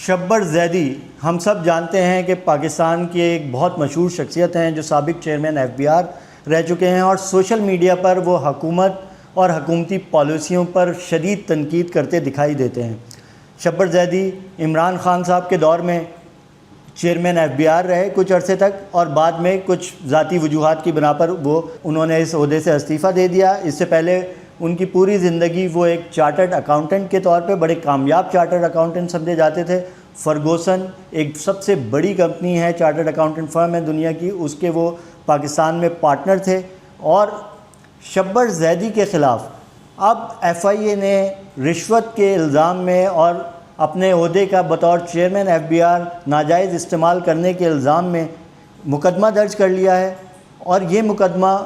شبر زیدی ہم سب جانتے ہیں کہ پاکستان کی ایک بہت مشہور شخصیت ہیں جو سابق چیئرمین FBR رہ چکے ہیں اور سوشل میڈیا پر وہ حکومت اور حکومتی پالیسیوں پر شدید تنقید کرتے دکھائی دیتے ہیں۔ شبر زیدی عمران خان صاحب کے دور میں چیئرمین FBR رہے کچھ عرصے تک، اور بعد میں کچھ ذاتی وجوہات کی بنا پر انہوں نے اس عہدے سے استعفیٰ دے دیا۔ اس سے پہلے ان کی پوری زندگی وہ ایک چارٹرڈ اکاؤنٹنٹ کے طور پہ بڑے کامیاب چارٹرڈ اکاؤنٹنٹ سمجھے جاتے تھے۔ فرگوسن ایک سب سے بڑی کمپنی ہے، چارٹرڈ اکاؤنٹنٹ فرم ہے دنیا کی، اس کے وہ پاکستان میں پارٹنر تھے۔ اور شبر زیدی کے خلاف اب FIA نے رشوت کے الزام میں اور اپنے عہدے کا بطور چیئرمین FBR ناجائز استعمال کرنے کے الزام میں مقدمہ درج کر لیا ہے۔ اور یہ مقدمہ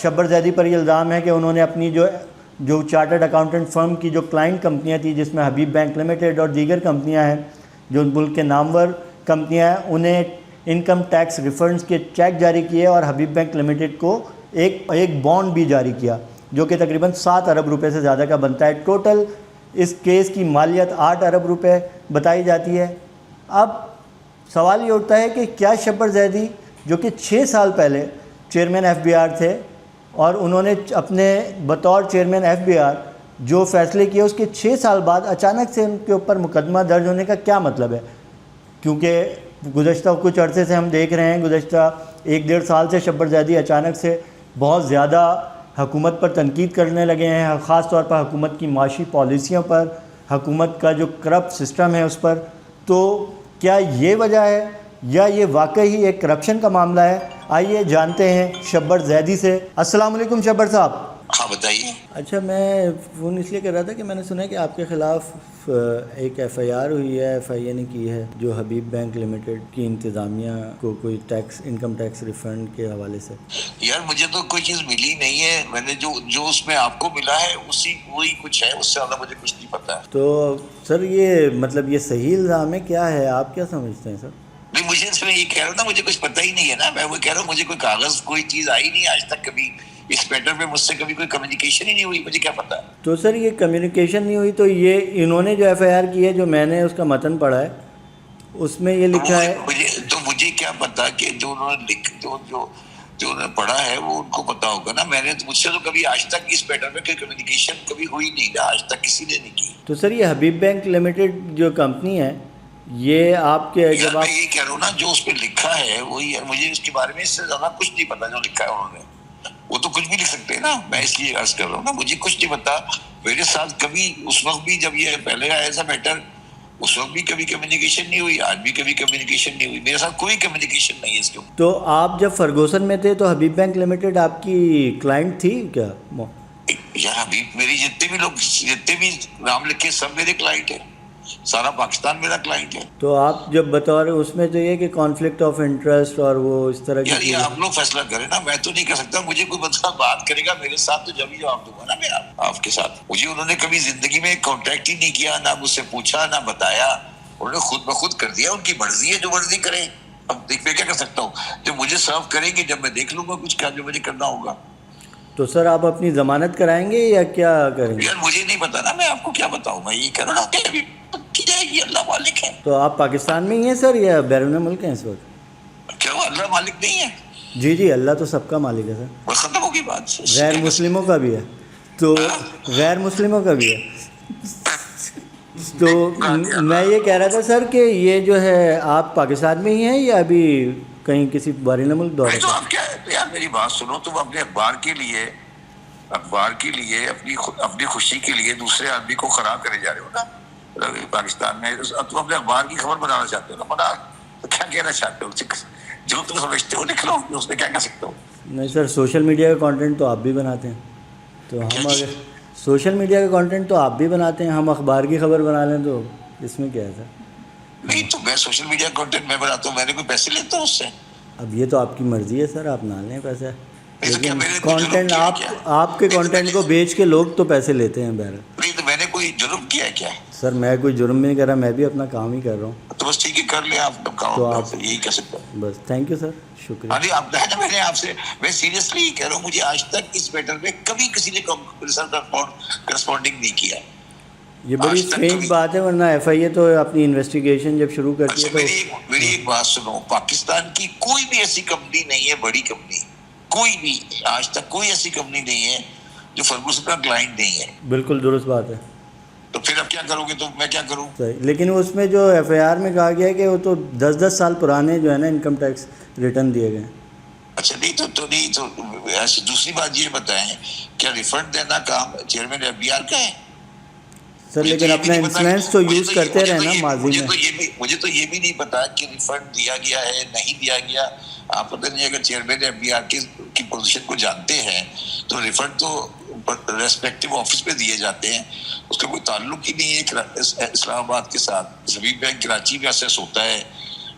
شبر زیدی پر یہ الزام ہے کہ انہوں نے اپنی جو چارٹرڈ اکاؤنٹنٹ فرم کی جو کلائنٹ کمپنیاں تھیں، جس میں حبیب بینک لمیٹڈ اور دیگر کمپنیاں ہیں جو ملک کے نامور کمپنیاں ہیں، انہیں انکم ٹیکس ریفنڈز کے چیک جاری کیے اور حبیب بینک لمیٹڈ کو ایک بانڈ بھی جاری کیا جو کہ تقریباً 7 ارب روپے سے زیادہ کا بنتا ہے۔ ٹوٹل اس کیس کی مالیت 8 ارب روپے بتائی جاتی ہے۔ اب سوال یہ اٹھتا ہے کہ کیا شبر زیدی جو کہ 6 سال پہلے چیئرمین FBR تھے اور انہوں نے اپنے بطور چیئرمین FBR جو فیصلے کیے اس کے 6 سال بعد اچانک سے ان کے اوپر مقدمہ درج ہونے کا کیا مطلب ہے؟ کیونکہ گزشتہ کچھ عرصے سے ہم دیکھ رہے ہیں، گزشتہ 1-1.5 سال سے شبر زیدی اچانک سے بہت زیادہ حکومت پر تنقید کرنے لگے ہیں، خاص طور پر حکومت کی معاشی پالیسیوں پر، حکومت کا جو کرپٹ سسٹم ہے اس پر۔ تو کیا یہ وجہ ہے یا یہ واقعی ایک کرپشن کا معاملہ ہے؟ آئیے جانتے ہیں شبر زیدی سے۔ السلام علیکم شبر صاحب۔ ہاں بتائیے۔ اچھا، میں فون اس لیے کر رہا تھا کہ میں نے سنا ہے کہ آپ کے خلاف ایک FIR ہوئی ہے، FIA نے کی ہے، جو حبیب بینک لمیٹڈ کی انتظامیہ کو کوئی انکم ٹیکس ریفنڈ کے حوالے سے۔ یار مجھے تو کوئی چیز ملی نہیں ہے، میں نے جو اس میں آپ کو ملا ہے وہی کچھ ہے، اس سے زیادہ مجھے کچھ نہیں پتا ہے۔ تو سر یہ مطلب یہ صحیح الزام ہے، کیا ہے، آپ کیا سمجھتے ہیں سر؟ نہیں، مجھے اس میں یہ کہہ رہا تھا مجھے کچھ پتہ ہی نہیں ہے نا، میں وہ کہہ رہا ہوں مجھے کوئی کاغذ کوئی چیز آئی نہیں آج تک، کبھی اس میٹر میں مجھ سے کبھی کوئی کمیونیکیشن ہی نہیں ہوئی، مجھے کیا پتا ہے۔ تو سر یہ کمیونیکیشن نہیں ہوئی تو یہ انہوں نے جو FIR کی ہے، جو میں نے اس کا متن پڑھا ہے اس میں یہ لکھا ہے، مجھے کیا پتا کہ جو انہوں نے پڑھا ہے وہ ان کو پتا ہوگا نا، میں نے مجھ سے تو کبھی آج تک اس میٹر میں کوئی کمیونیکیشن کبھی ہوئی نہیں نا، آج تک کسی نے نہیں کی۔ تو سر یہ حبیب بینک لمیٹڈ جو کمپنی ہے، یہ آپ کے جب آپ، میں یہ کہہ رہا ہوں نا جو اس پہ لکھا ہے وہی ہے، مجھے اس کے بارے میں اس سے زیادہ کچھ نہیں پتا جو لکھا ہے انہوں نے۔ وہ تو کچھ بھی لکھ سکتے ہیں نا، میں اس لیے عرض کر رہا ہوں نا، مجھے کچھ نہیں پتا۔ میرے ساتھ کبھی اس وقت بھی جب یہ پہلے آیا تھا میٹر، اس وقت بھی کبھی کمیونیکیشن نہیں ہوئی، آج بھی کبھی کمیونیکیشن نہیں ہوئی، میرے ساتھ کوئی کمیونیکیشن نہیں ہے اس کے اوپر۔ تو آپ جب فرگوسن میں تھے تو حبیب بینک لمیٹڈ آپ کی کلائنٹ تھی کیا؟ یار حبیب میری جتنے بھی نام لکھے سب میرے کلائنٹ ہیں، سارا پاکستان میرا کلائنٹ ہے۔ تو آپ جب بطور اس میں تو یہ کہ کانفلکٹ آف انٹرسٹ اور وہ اس طرح کی، یار یہ آپ لوگ فیصلہ کریں نا، میں تو نہیں کر سکتا، مجھے کوئی بندہ بات کرے گا میرے ساتھ تو جب ہی جواب دوں گا نا میں آپ کے ساتھ۔ مجھے انہوں نے کبھی زندگی میں کانٹیکٹ ہی نہیں کیا، نہ مجھ سے پوچھا نہ بتایا، انہوں نے خود بخود کر دیا، ان کی مرضی ہے جو مرضی کریں، اب میں کیا کر سکتا ہوں، جب مجھے سرو کریں گے جب میں دیکھ لوں گا کچھ کیا جو مجھے کرنا ہوگا۔ تو سر آپ اپنی ضمانت کرائیں گے یا کیا کریں گے؟ یار مجھے نہیں پتا نا، میں آپ کو کیا بتاؤں، میں یہ کہہ رہا ہوں کہ ابھی کی جائے گی، اللہ مالک ہے۔ تو آپ پاکستان میں ہی ہیں سر یا بیرون ملک ہیں اس وقت؟ کیا وہ اللہ مالک نہیں ہے؟ جی اللہ تو سب کا مالک ہے سر، بس ختم ہوگی بات۔ غیر مسلموں کا بھی ہے، تو غیر مسلموں کا بھی ہے۔ تو میں یہ کہہ رہا تھا سر کہ یہ جو ہے آپ پاکستان میں ہی ہیں یا ابھی کہیں کسی بیرون ملک دورے تو پر؟ آپ کیا یار میری بات سنو، تم اپنے اخبار کے لیے اپنی خوشی کے لیے دوسرے آدمی کو خراب کرے جا رہے ہو نا پاکستان میں، تم اپنے اخبار کی خبر بنانا چاہتے ہو نا، بنا تو کیا کہنا چاہتے ہو، جو تم سمجھتے ہو لکھ لو، اس میں کیا کہہ سکتے ہو۔ نہیں سر، سوشل میڈیا کا کانٹینٹ تو آپ بھی بناتے ہیں، تو ہم اگر سوشل میڈیا کا کانٹینٹ تو آپ بھی بناتے ہیں، ہم اخبار کی خبر بنا لیں تو اس میں کیا ہے سر؟ نہیں تو میں سوشل میڈیا کانٹینٹ میں بناتا ہوں، میں نے کوئی پیسے لیتا ہوں اس سے؟ اب یہ تو آپ کی مرضی ہے سر، آپ نہ لیں پیسے، لیکن میں نے کانٹینٹ آپ کے کانٹینٹ کو بیچ کے لوگ تو پیسے لیتے ہیں بہرحال۔ نہیں تو میں نے کوئی جرم کیا ہے کیا؟ سر میں کوئی جرم نہیں کر رہا، میں بھی اپنا کام ہی کر رہا ہوں۔ تو بس ٹھیک ہے، کر لیں آپ تو آپ کام، یہی کہہ سکتا ہوں۔ بس تھینک یو سر، شکریہ۔ ہاں جی، آپ کہا نا میں نے آپ سے، میں سیریسلی کہہ رہا ہوں، مجھے آج تک اس میٹر میں کبھی کسی نے کرسپونڈنگ نہیں کیا۔ یہ بڑی آج تک اسٹرینج کبھی- بات ہے، ورنہ ایف آئی اے تو اپنی انویسٹیگیشن جب شروع کرتی اچھا ہے میری ایک بات سنو، پاکستان کی کوئی بھی ایسی کمپنی نہیں ہے، بڑی کمپنی کوئی بھی، آج تک کوئی ایسی کمپنی نہیں ہے جو فرگوسن کا کلائنٹ نہیں ہے. بالکل درست بات ہے. تو پھر اب کیا کرو گے؟ تو میں کیا کروں؟ صحیح، لیکن اس میں جو ایف آئی آر میں کہا گیا ہے کہ وہ تو 10 سال پرانے جو ہے نا انکم ٹیکس ریٹرن دیے گئے. اچھا نہیں تو ایسے دوسری بات یہ بتائیں، کیا ریفنڈ دینا کام چیئرمین ایف بی آر کا ہے؟ سر لیکن اپنا انفلوئنس تو یوز کرتے رہے نا ماضی میں. مجھے تو یہ بھی نہیں پتا کہ ریفنڈ دیا گیا ہے نہیں دیا گیا. آپ پتہ نہیں، اگر چیئرمین ایف بی آر کی پوزیشن کو جانتے ہیں تو ریفنڈ تو ریسپیکٹو آفس پہ دیے جاتے ہیں، اس کا کوئی تعلق ہی نہیں ہے اسلام آباد کے ساتھ. زمین بینک کراچی میں اسیس ہوتا ہے،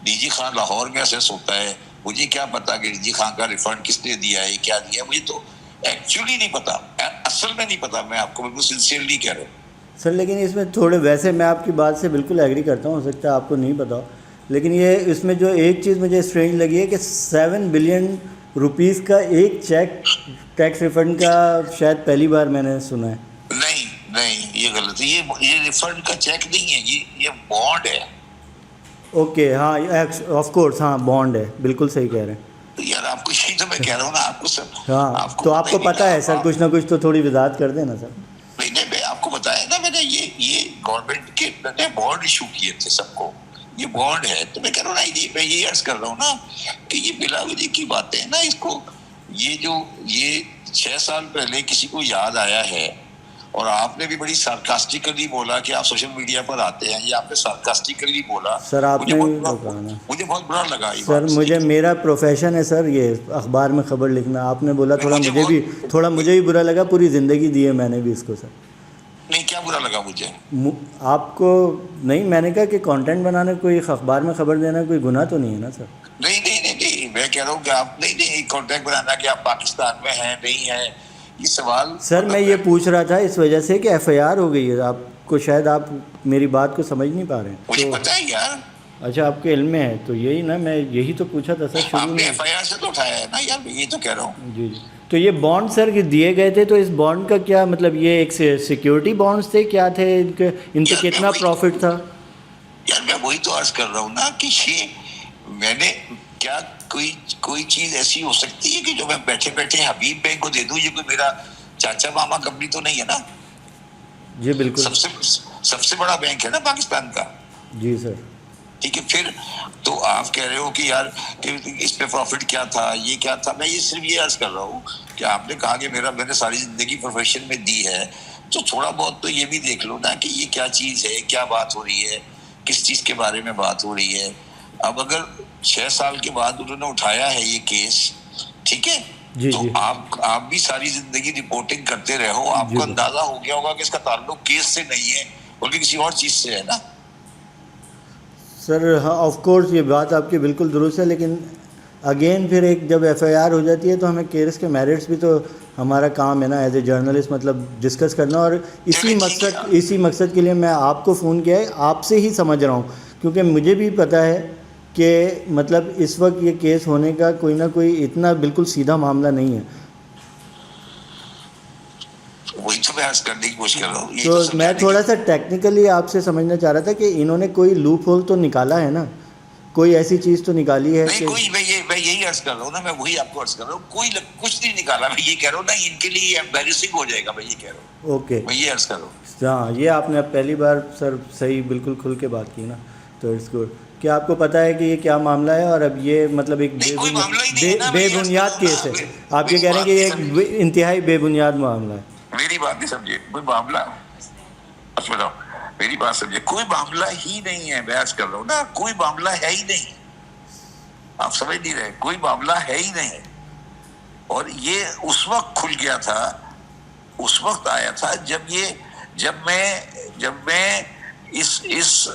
ڈی جی خان لاہور میں اسیس ہوتا ہے. مجھے کیا پتا کہ ڈی جی خان کا ریفنڈ کس نے دیا ہے، کیا دیا ہے، مجھے تو ایکچولی نہیں پتا، اصل میں نہیں پتا. میں آپ کو بالکل سنسیئرلی کہہ رہا ہوں سر لیکن اس میں تھوڑے، ویسے میں آپ کی بات سے بالکل ایگری کرتا ہوں، ہو سکتا ہے آپ کو نہیں پتا ہو، لیکن یہ اس میں جو ایک چیز مجھے اسٹرینج لگی ہے کہ 7 بلین روپیز کا ایک چیک ٹیکس ریفنڈ کا شاید پہلی بار میں نے سنا ہے. نہیں یہ غلط ہے. یہ ریفنڈ کا چیک نہیں ہے، یہ بانڈ ہے. اوکے ہاں آف کورس، ہاں بانڈ ہے، بالکل صحیح کہہ رہے ہیں. یار آپ کو یہی تو میں کہہ رہا ہوں نا، آپ کو سب ہاں تو آپ کو پتہ ہے سر، کچھ نہ کچھ تو تھوڑی وضاحت کر دیں نا سر. نہیں میں آپ کو بتایا نا، میں نے یہ گورنمنٹ کے بانڈ ایشو کیے تھے سب کو، یہ بانڈ ہے. تو میں کہہ رہا ہوں نا، میں یہ عرض کر رہا ہوں نا کہ یہ بلا وجہ کی باتیں ہیں نا. اس کو یہ 6 سال پہلے کسی کو یاد آیا ہے، اور آپ نے بھی بڑی سارکاسٹیکلی بولا کہ آپ سوشل میڈیا پر آتے ہیں، یہ آپ نے سارکاسٹیکلی بولا. سر آپ نے بھی تو کہا نا مجھے بہت برا لگا یہ سر، بات. مجھے میرا پروفیشن ہے سر یہ اخبار میں خبر لکھنا. آپ نے بولا تھوڑا مجھے بھی برا لگا، پوری زندگی دی ہے میں نے بھی اس کو سر. نہیں کیا برا لگا مجھے؟ آپ کو نہیں، میں نے کہا کہ کانٹینٹ بنانا، کوئی اخبار میں خبر دینا کوئی گناہ تو نہیں ہے نا سر. نہیں میں کہہ رہا ہوں کہ آپ نہیں کانٹیکٹ بنانا کہ آپ پاکستان میں ہیں نہیں ہیں، یہ سوال. سر میں یہ پوچھ رہا تھا اس وجہ سے کہ ایف آئی آر ہو گئی ہے، آپ کو شاید آپ میری بات کو سمجھ نہیں پا رہے ہیں. مجھے پتا ہے یار. اچھا آپ کے علم میں ہے تو یہی نا، میں یہی تو پوچھا تھا سر آپ شروع نے میں. ایف آئی آر سے تو اٹھایا ہے نا یار، میں یہ تو کہہ رہا ہوں. جی تو یہ بانڈ سر دیے گئے تھے، تو اس بانڈ کا کیا مطلب، یہ ایک سیکیورٹی بانڈز تھے، کیا تھے ان پہ کتنا پروفٹ تھا؟ یار میں وہی تو عرض کر رہا ہوں نا کہ یہ میں نے کیا کوئی چیز ایسی ہو سکتی ہے کہ جو میں بیٹھے بیٹھے حبیب بینک کو دے دوں؟ یہ کوئی میرا چاچا ماما کمپنی تو نہیں ہے نا. جی بالکل، سب سے بڑا بینک ہے نا پاکستان کا. جی سر. ٹھیک ہے، پھر تو آپ کہہ رہے ہو کہ یار کہ اس پہ پروفٹ کیا تھا، یہ کیا تھا. میں یہ صرف یہ عرض کر رہا ہوں کہ آپ نے کہا کہ میں نے ساری زندگی پروفیشن میں دی ہے، تو تھوڑا بہت تو یہ بھی دیکھ لو نا کہ یہ کیا چیز ہے، کیا بات ہو رہی ہے، کس چیز کے بارے میں بات ہو رہی ہے. اب اگر 6 سال کے بعد انہوں نے اٹھایا ہے یہ کیس، ٹھیک ہے، تو آپ بھی ساری زندگی رپورٹنگ کرتے رہے ہو، آپ کو اندازہ ہو گیا ہوگا کہ اس کا تعلق کیس سے نہیں ہے بلکہ کسی اور چیز سے ہے نا. سر ہاں آف کورس یہ بات آپ کی بالکل درست ہے، لیکن اگین پھر ایک جب ایف آئی آر ہو جاتی ہے تو ہمیں کیس کے میرٹس بھی تو ہمارا کام ہے نا ایز اے جرنلسٹ، مطلب ڈسکس کرنا. اور اسی مقصد کے لیے میں آپ کو فون کیا ہے، آپ سے ہی سمجھ رہا ہوں، کیونکہ مجھے بھی پتہ ہے کہ مطلب اس وقت یہ کیس ہونے کا کوئی نہ کوئی اتنا بالکل سیدھا معاملہ نہیں ہے. وہی تو میں عرض کرنے کی کوشش کر رہا ہوں. تو میں تھوڑا سا ٹیکنیکلی آپ سے سمجھنا چاہ رہا تھا کہ انہوں نے کوئی لوپ ہول تو نکالا ہے نا، کوئی ایسی چیز تو نکالی ہے کہ میں یہی عرض کر رہا ہوں نا، میں وہی آپ کو عرض کر رہا ہوں، کوئی کچھ نہیں نکالا. میں یہ کہہ رہا ہوں نا، ان کے لیے ایمبیرسنگ ہو جائے گا. میں یہ کہہ رہا ہوں، اوکے میں یہ عرض کر رہا ہوں. ہاں یہ آپ نے اب پہلی بار سر صحیح بالکل کھل کے بات کی نا، تو اٹس گڈ. کیا آپ کو پتہ ہے کہ یہ کیا معاملہ ہے؟ اور اب یہ مطلب ایک بے بنیاد کیس ہے، آپ یہ کہہ رہے ہیں کہ یہ ایک انتہائی بے بنیاد معاملہ ہے. میری بات نہیں سمجھے، کوئی معاملہ بتاؤ، میری بات سمجھے، کوئی معاملہ ہی نہیں ہے. میں عرض کر رہا ہوں نا، کوئی معاملہ ہے ہی نہیں. آپ سمجھ نہیں رہے، کوئی معاملہ ہے ہی نہیں. اور یہ اس وقت کھل گیا تھا، اس وقت آیا تھا جب میں اس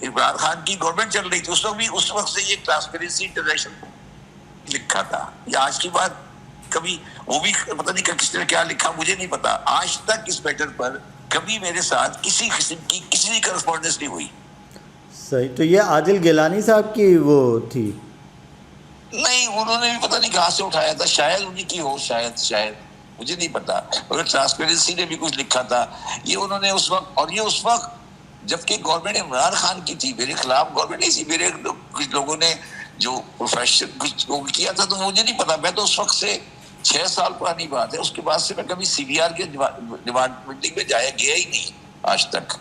عمران خان کی گورنمنٹ چل رہی تھی. اس وقت سے یہ ٹرانسپیرنسی انٹرنیشنل لکھا تھا. یہ آج کی بات کبھی وہ بھی پتہ نہیں کس نے کیا لکھا، مجھے نہیں پتا. آج تک اس میٹر پر کبھی میرے ساتھ کسی قسم کی کسی کرسپونڈنس نہیں ہوئی. صحیح. تو یہ عادل گیلانی صاحب کی وہ تھی؟ نہیں، انہوں نے بھی پتہ نہیں کہاں سے اٹھایا تھا، شاید انہیں کی ہو، شاید مجھے نہیں پتا. اگر ٹرانسپیرنسی نے بھی کچھ لکھا تھا یہ انہوں نے اس وقت, اور یہ اس وقت جبکہ گورنمنٹ عمران خان کی تھی, میرے خلاف گورنمنٹ نہیں تھی, میرے کچھ لوگوں نے جو پروفیشن کچھ کیا تھا, تو مجھے نہیں پتا. میں تو اس وقت سے 6 سال پرانی بات ہے, اس کے بعد سے میں کبھی سی بی آر کے ڈپارٹمنٹ میں گیا ہی نہیں آج تک.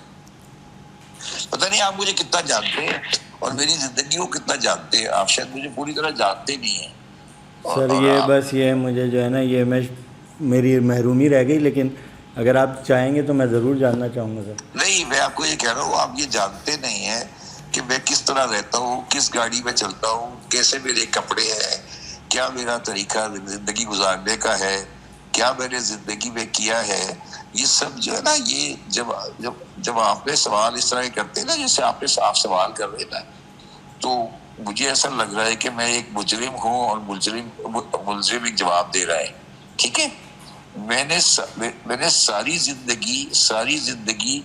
پتہ نہیں آپ مجھے کتنا جانتے ہیں اور میری زندگی کو کتنا جانتے ہیں. آپ شاید مجھے پوری طرح جانتے نہیں ہیں. سر یہ بس یہ مجھے جو ہے نا یہ میری محرومی رہ گئی, لیکن اگر آپ چاہیں گے تو میں ضرور جاننا چاہوں گا سر. نہیں, میں آپ کو یہ کہہ رہا ہوں, آپ یہ جانتے نہیں ہیں کہ میں کس طرح رہتا ہوں, کس گاڑی میں چلتا ہوں, کیسے میرے کپڑے ہیں, کیا میرا طریقہ زندگی گزارنے کا ہے, کیا میں نے زندگی میں کیا ہے. یہ سب جو ہے نا, یہ جب آپ نے سوال اس طرح کرتے ہیں نا جیسے آپ سوال کر رہے ہیں نا, تو مجھے ایسا لگ رہا ہے کہ میں ایک مجرم ہوں اور ملزم ایک جواب دے رہا ہے. ٹھیک ہے, میں نے ساری زندگی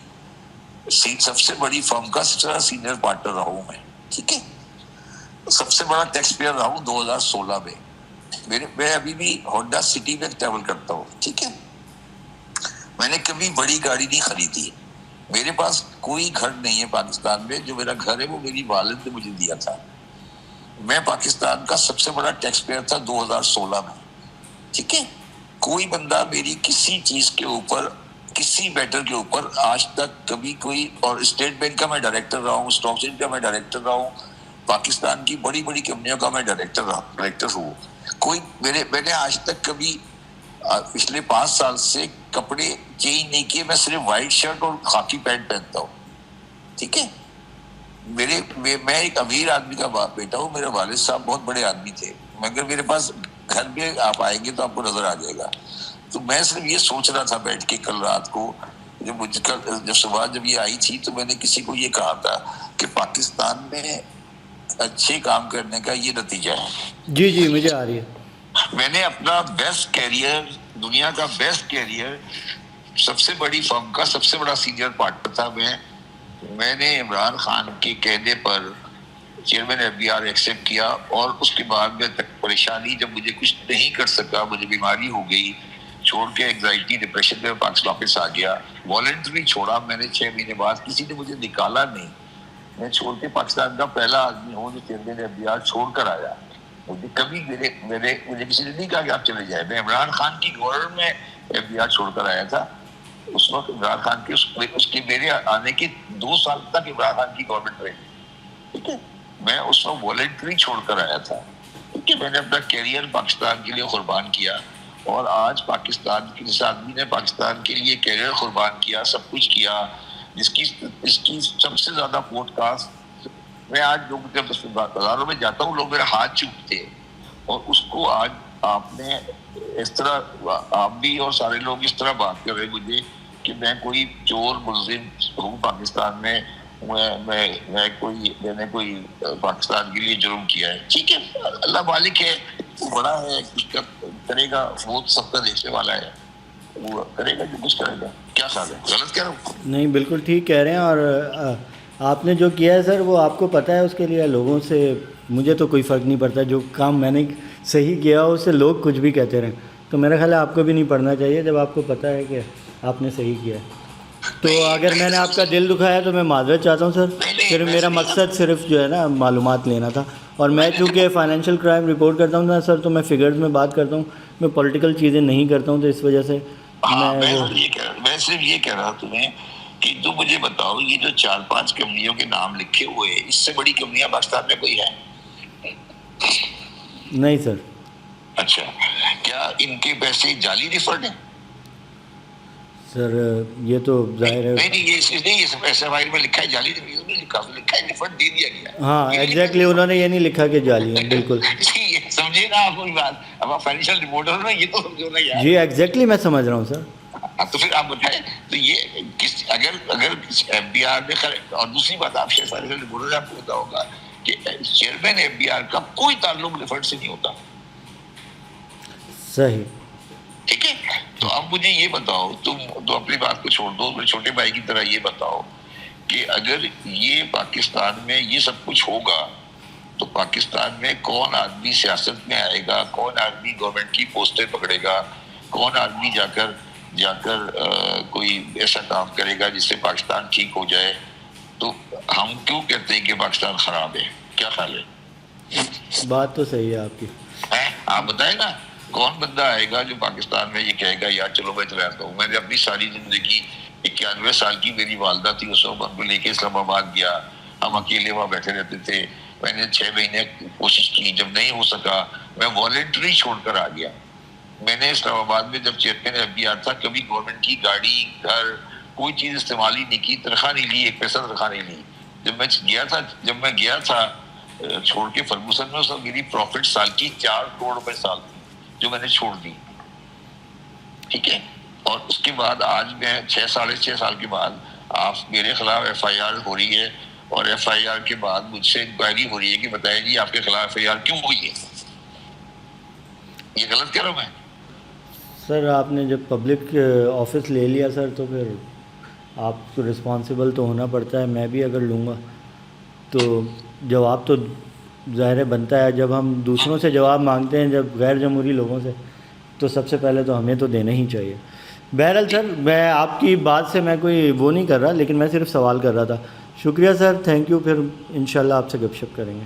سب سے بڑی فرم کا سب سے بڑا سینئر پارٹنر رہا ہوں میں. ٹھیک ہے, سب سے بڑا ٹیکس پیئر رہا ہوں 2016 میں. میں ابھی بھی ہونڈا سٹی میں ٹریول کرتا ہوں. ٹھیک ہے, میں نے کبھی بڑی گاڑی نہیں خریدی. میرے پاس کوئی گھر نہیں ہے پاکستان میں, جو میرا گھر ہے وہ میری والد نے مجھے دیا تھا. میں پاکستان کا سب سے بڑا ٹیکس پیئر تھا 2016 میں. ٹھیک ہے, کوئی بندہ میری کسی چیز کے اوپر, کسی میٹر کے اوپر آج تک کبھی کوئی, اور اسٹیٹ بینک کا میں ڈائریکٹر رہا ہوں, اسٹاک ایکسچینج کا میں ڈائریکٹر رہا ہوں, پاکستان کی بڑی بڑی کمپنیوں کا میں ڈائریکٹر ہوں. میں نے آج تک کبھی پچھلے 5 سال سے کپڑے چینج نہیں کیے. میں صرف وائٹ شرٹ اور خاکی پینٹ پہنتا ہوں. ٹھیک ہے, میں ایک امیر آدمی کا بیٹا ہوں. میرے والد صاحب بہت بڑے آدمی تھے, مگر میرے پاس گھر میں آپ آئیں گے تو آپ کو نظر آ جائے گا. تو میں صرف یہ سوچ رہا تھا بیٹھ کے کل رات کو, جب صبح جب یہ آئی تھی تو میں نے کسی کو یہ کہا تھا کہ پاکستان میں اچھے کام کرنے کا یہ نتیجہ ہے. جی مجھے آ رہی ہے. میں نے اپنا بیسٹ کیریئر, دنیا کا بیسٹ کیریئر, سب سے بڑی فرم کا سب سے بڑا سینئر پارٹنر تھا میں نے عمران خان کے کہنے پر chairman F B R accept کیا, اور اس کے بعد میں پریشانی, جب مجھے کچھ نہیں کر سکا, مجھے بیماری ہو گئی, چھوڑ کے انگزائٹی ڈپریشن میں پاکستان واپس آ گیا. والنٹری چھوڑا میں نے 6 مہینے بعد, کسی نے مجھے نکالا نہیں. میں چھوڑ کے پاکستان کا پہلا آدمی ہوں جو چیئرمین ایف بی آر چھوڑ کر آیا. مجھے کبھی مجھے کسی نے نہیں کہا کہ آپ چلے جائیں. میں عمران خان کی گورنمنٹ میں ایف بی آر چھوڑ کر آیا تھا. اس وقت عمران خان کی اس کے میرے آنے کے 2 سال تک عمران خان کی گورنمنٹ رہی. ٹھیک ہے, میں اس وقت والنٹری چھوڑ کر آیا تھا. ٹھیک ہے, میں نے اپنا کیریئر پاکستان کے لیے قربان کیا, اور آج پاکستان کے جس آدمی نے پاکستان کے لیے کیریئر قربان کیا, سب کچھ کیا, جس کی سب سے زیادہ پوڈ کاسٹ, میں آج لوگ جب بازاروں میں جاتا ہوں لوگ میرا ہاتھ چومتے ہیں, اور اس کو آج آپ نے اس طرح, آپ بھی اور سارے لوگ اس طرح بات کر رہے مجھے کہ میں کوئی چور ملزم ہوں پاکستان میں, میں نے کوئی پاکستان کے لیے جرم کیا ہے. ٹھیک ہے, اللہ مالک ہے, وہ بڑا ہے, کچھ کرے گا, وہ سب کا دیکھنے والا ہے, وہ کرے گا جو کچھ کرے گا. کیا خیال ہے, غلط کہہ رہا ہوں؟ نہیں, بالکل ٹھیک کہہ رہے ہیں. اور آپ نے جو کیا ہے سر وہ آپ کو پتہ ہے, اس کے لیے لوگوں سے مجھے تو کوئی فرق نہیں پڑتا. جو کام میں نے صحیح کیا اس سے لوگ کچھ بھی کہتے رہیں, تو میرا خیال ہے آپ کو بھی نہیں پڑھنا چاہیے جب آپ کو پتہ ہے کہ آپ نے صحیح کیا ہے. تو اگر میں نے آپ کا دل دکھایا تو میں معذرت چاہتا ہوں سر. صرف میرا مقصد صرف جو ہے نا معلومات لینا تھا. اور میں چونکہ فائنینشیل کرائم رپورٹ کرتا ہوں نا سر, تو میں فگرز میں بات کرتا ہوں, میں پولیٹیکل چیزیں نہیں کرتا ہوں, تو اس وجہ سے میں صرف یہ کہہ رہا ہوں تمہیں کہ تم مجھے بتاؤ, یہ جو 4-5 کمپنیوں کے نام لکھے ہوئے ہیں, اس سے بڑی کمپنیاں پاکستان میں کوئی ہے؟ نہیں سر. اچھا, کیا ان کے پیسے جعلی ریفنڈ ہیں؟ سر یہ تو ظاہر ہے. نہیں, یہ ایسے فائل میں لکھا ہے جعلی لکھا ہے ریفنڈ دے دیا گیا. ہاں ایگزیکٹلی, انہوں نے یہ نہیں لکھا کہ جعلی ہے. بالکل سمجھے نا آپ کوئی بات, اب فائنینشیل رپورٹر میں یہ تو سمجھو نا یار. جی ایگزیکٹلی میں سمجھ رہا ہوں سر. تو پھر آپ بتائیں, تو یہ اگر ایف بی آر نے, اور دوسری بات آپ شیخ فائنینشیل رپورٹر سے آپ کو پتا ہوگا کہ چیئرمین ایف بی آر کا کوئی تعلق ریفنڈ سے نہیں ہوتا. صحیح. ٹھیک ہے, تو اب مجھے یہ بتاؤ, تم تو اپنی بات کو چھوڑ دو, میرے چھوٹے بھائی کی طرح یہ بتاؤ کہ اگر یہ پاکستان میں یہ سب کچھ ہوگا تو پاکستان میں کون آدمی سیاست میں آئے گا, کون آدمی گورنمنٹ کی پوسٹیں پکڑے گا, کون آدمی جا کر کوئی ایسا کام کرے گا جس سے پاکستان ٹھیک ہو جائے؟ تو ہم کیوں کہتے ہیں کہ پاکستان خراب ہے؟ کیا خیال ہے؟ بات تو صحیح ہے آپ کی. آپ بتائیں نا، کون بندہ آئے گا جو پاکستان میں یہ کہے گا یار چلو میں تو رہتا ہوں؟ میں نے اپنی ساری زندگی 91 سال کی میری والدہ تھی، اس وقت ان کو لے کے اسلام آباد گیا، ہم اکیلے وہاں بیٹھے رہتے تھے. میں نے 6 مہینے کوشش کی، جب نہیں ہو سکا میں والنٹری چھوڑ کر آ گیا. میں نے اسلام آباد میں جب چیئرمین FBR تھا کبھی گورنمنٹ کی گاڑی گھر کوئی چیز استعمال ہی نہیں کی، تنخواہ نہیں لی، 1 پیسہ تنخواہ نہیں لی. جب میں گیا تھا چھوڑ کے فرگوسن میں، اس وقت میری پروفٹ سال کی 4 کروڑ روپے سال تھی جو میں نے چھوڑ دی. ٹھیک ہے، اور اس کے بعد آج میں 6 سال کے بعد آپ میرے خلاف FIR ہو رہی ہے، اور FIR کے بعد مجھ سے انکوائری ہو رہی ہے کہ بتائیں جی آپ کے خلاف FIR کیوں ہوئی ہے؟ یہ غلط کہہ رہا ہوں میں؟ سر آپ نے جب پبلک آفس لے لیا سر تو پھر آپ کو رسپانسیبل تو ہونا پڑتا ہے. میں بھی اگر لوں گا تو جواب تو ظاہر بنتا ہے. جب ہم دوسروں سے جواب مانگتے ہیں جب غیر جمہوری لوگوں سے، تو سب سے پہلے تو ہمیں تو دینا ہی چاہیے. بہرحال سر میں آپ کی بات سے میں کوئی وہ نہیں کر رہا، لیکن میں صرف سوال کر رہا تھا. شکریہ سر، تھینک یو. پھر انشاءاللہ آپ سے گپ شپ کریں گے.